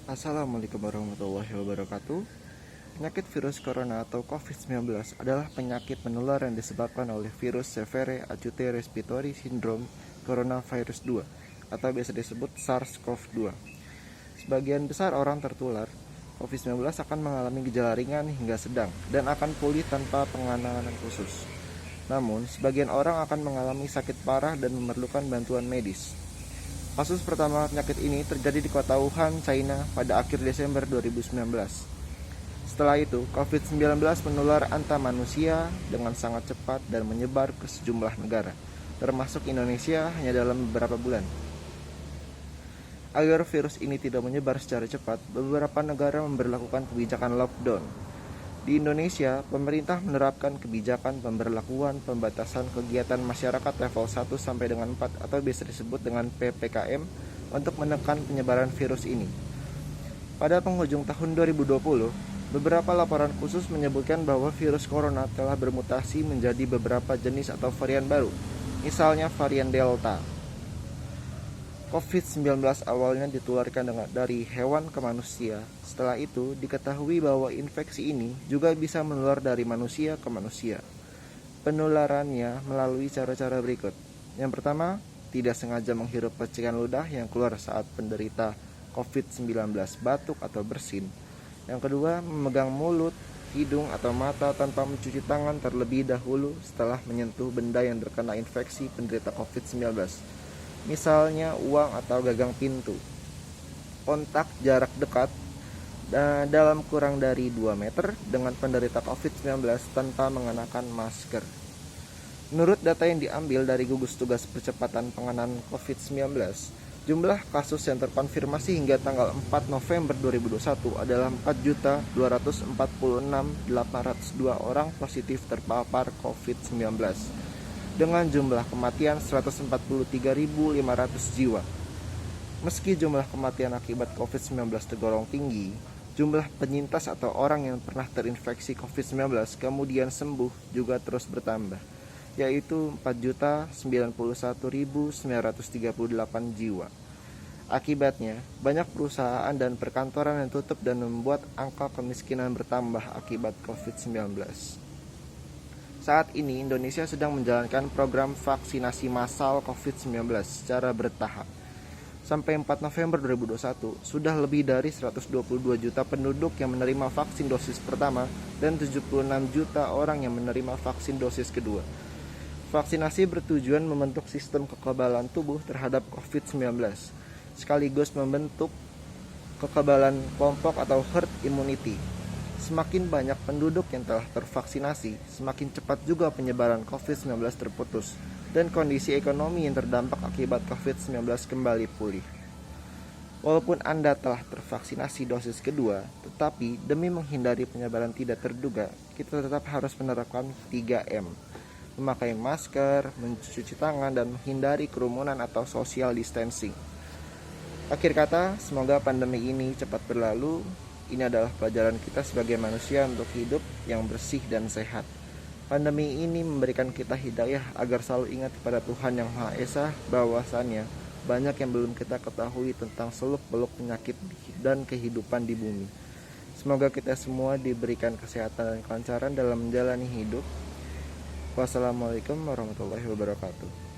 Assalamualaikum warahmatullahi wabarakatuh. Penyakit virus corona atau COVID-19 adalah penyakit menular yang disebabkan oleh virus Severe Acute Respiratory Syndrome Coronavirus 2 atau biasa disebut SARS-CoV-2. Sebagian besar orang tertular COVID-19 akan mengalami gejala ringan hingga sedang dan akan pulih tanpa penanganan khusus. Namun, sebagian orang akan mengalami sakit parah dan memerlukan bantuan medis. Kasus pertama penyakit ini terjadi di kota Wuhan, China pada akhir Desember 2019. Setelah itu, COVID-19 menular antar manusia dengan sangat cepat dan menyebar ke sejumlah negara, termasuk Indonesia hanya dalam beberapa bulan. Agar virus ini tidak menyebar secara cepat, beberapa negara memberlakukan kebijakan lockdown. Di Indonesia, pemerintah menerapkan kebijakan pemberlakuan pembatasan kegiatan masyarakat level 1 sampai dengan 4 atau biasa disebut dengan PPKM untuk menekan penyebaran virus ini. Pada penghujung tahun 2020, beberapa laporan khusus menyebutkan bahwa virus corona telah bermutasi menjadi beberapa jenis atau varian baru, misalnya varian Delta. COVID-19 awalnya ditularkan dari hewan ke manusia. Setelah itu, diketahui bahwa infeksi ini juga bisa menular dari manusia ke manusia. Penularannya melalui cara-cara berikut. Yang pertama, tidak sengaja menghirup percikan ludah yang keluar saat penderita COVID-19 batuk atau bersin. Yang kedua, memegang mulut, hidung, atau mata tanpa mencuci tangan terlebih dahulu setelah menyentuh benda yang terkena infeksi penderita COVID-19. Misalnya uang atau gagang pintu. Kontak jarak dekat dalam kurang dari 2 meter dengan penderita COVID-19 tanpa mengenakan masker. Menurut data yang diambil dari gugus tugas percepatan penanganan COVID-19, jumlah kasus yang terkonfirmasi hingga tanggal 4 November 2021 adalah 4.246.802 orang positif terpapar COVID-19. Dengan jumlah kematian 143.500 jiwa. Meski jumlah kematian akibat COVID-19 tergolong tinggi, jumlah penyintas atau orang yang pernah terinfeksi COVID-19 kemudian sembuh juga terus bertambah, yaitu 4.091.938 jiwa. Akibatnya, banyak perusahaan dan perkantoran yang tutup dan membuat angka kemiskinan bertambah akibat COVID-19. Saat ini Indonesia sedang menjalankan program vaksinasi massal COVID-19 secara bertahap. Sampai 4 November 2021, sudah lebih dari 122 juta penduduk yang menerima vaksin dosis pertama dan 76 juta orang yang menerima vaksin dosis kedua. Vaksinasi bertujuan membentuk sistem kekebalan tubuh terhadap COVID-19, sekaligus membentuk kekebalan kelompok atau herd immunity. Semakin banyak penduduk yang telah tervaksinasi, semakin cepat juga penyebaran COVID-19 terputus dan kondisi ekonomi yang terdampak akibat COVID-19 kembali pulih. Walaupun Anda telah tervaksinasi dosis kedua, tetapi demi menghindari penyebaran tidak terduga, kita tetap harus menerapkan 3M. Memakai masker, mencuci tangan, dan menghindari kerumunan atau social distancing. Akhir kata, semoga pandemi ini cepat berlalu. Ini adalah pelajaran kita sebagai manusia untuk hidup yang bersih dan sehat. Pandemi ini memberikan kita hidayah agar selalu ingat kepada Tuhan Yang Maha Esa bahwasannya banyak yang belum kita ketahui tentang seluk-beluk penyakit dan kehidupan di bumi. Semoga kita semua diberikan kesehatan dan kelancaran dalam menjalani hidup. Wassalamualaikum warahmatullahi wabarakatuh.